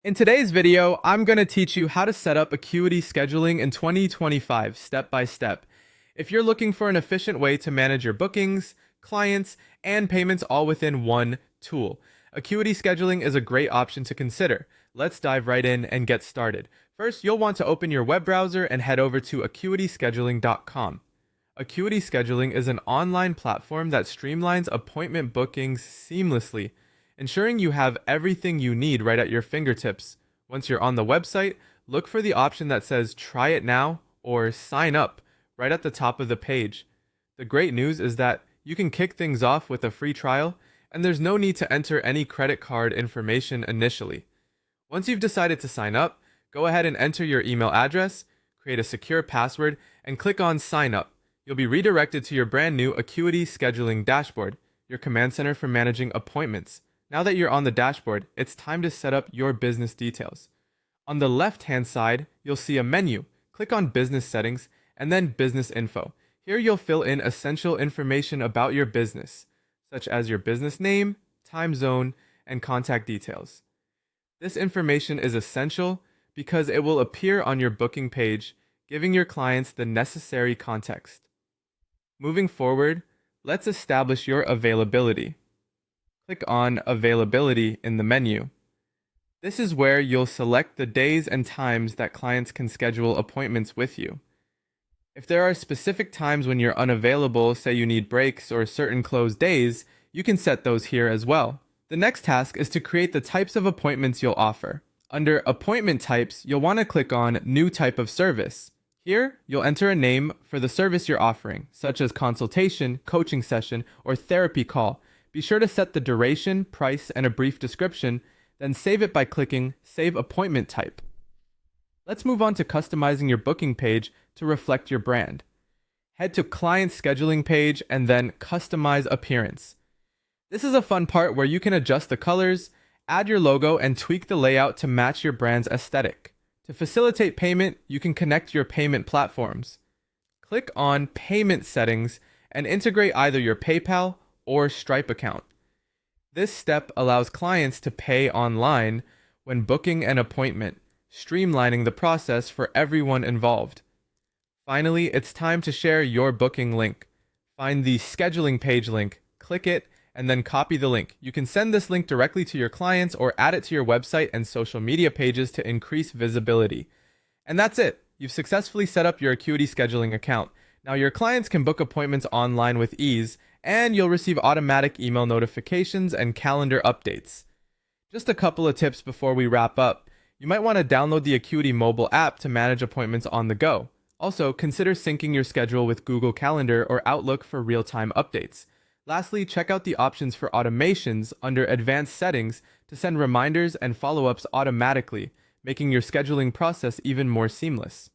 In today's video, I'm going to teach you how to set up Acuity Scheduling in 2025 step by step. If you're looking for an efficient way to manage your bookings, clients, and payments all within one tool, Acuity Scheduling is a great option to consider. Let's dive right in and get started. First, you'll want to open your web browser and head over to acuityscheduling.com. Acuity Scheduling is an online platform that streamlines appointment bookings seamlessly, ensuring you have everything you need right at your fingertips. Once you're on the website, look for the option that says Try It Now or Sign Up right at the top of the page. The great news is that you can kick things off with a free trial, and there's no need to enter any credit card information initially. Once you've decided to sign up, go ahead and enter your email address, create a secure password, and click on Sign Up. You'll be redirected to your brand new Acuity Scheduling dashboard, your command center for managing appointments. Now that you're on the dashboard, it's time to set up your business details. On the left-hand side, you'll see a menu. Click on Business Settings and then Business Info. Here you'll fill in essential information about your business, such as your business name, time zone, and contact details. This information is essential because it will appear on your booking page, giving your clients the necessary context. Moving forward, let's establish your availability. Click on Availability in the menu. This is where you'll select the days and times that clients can schedule appointments with you. If there are specific times when you're unavailable, say you need breaks or certain closed days, you can set those here as well. The next task is to create the types of appointments you'll offer. Under Appointment Types, you'll want to click on New Type of Service. Here, you'll enter a name for the service you're offering, such as consultation, coaching session, or therapy call. Be sure to set the duration, price, and a brief description, then save it by clicking Save Appointment Type. Let's move on to customizing your booking page to reflect your brand. Head to Client Scheduling page and then Customize Appearance. This is a fun part where you can adjust the colors, add your logo, and tweak the layout to match your brand's aesthetic. To facilitate payment, you can connect your payment platforms. Click on Payment Settings and integrate either your PayPal or Stripe account. This step allows clients to pay online when booking an appointment, streamlining the process for everyone involved. Finally, it's time to share your booking link. Find the scheduling page link, click it, and then copy the link. You can send this link directly to your clients or add it to your website and social media pages to increase visibility. And that's it. You've successfully set up your Acuity Scheduling account. Now your clients can book appointments online with ease, and you'll receive automatic email notifications and calendar updates. Just a couple of tips before we wrap up. You might want to download the Acuity mobile app to manage appointments on the go. Also, consider syncing your schedule with Google Calendar or Outlook for real-time updates. Lastly, check out the options for automations under Advanced Settings to send reminders and follow-ups automatically, making your scheduling process even more seamless.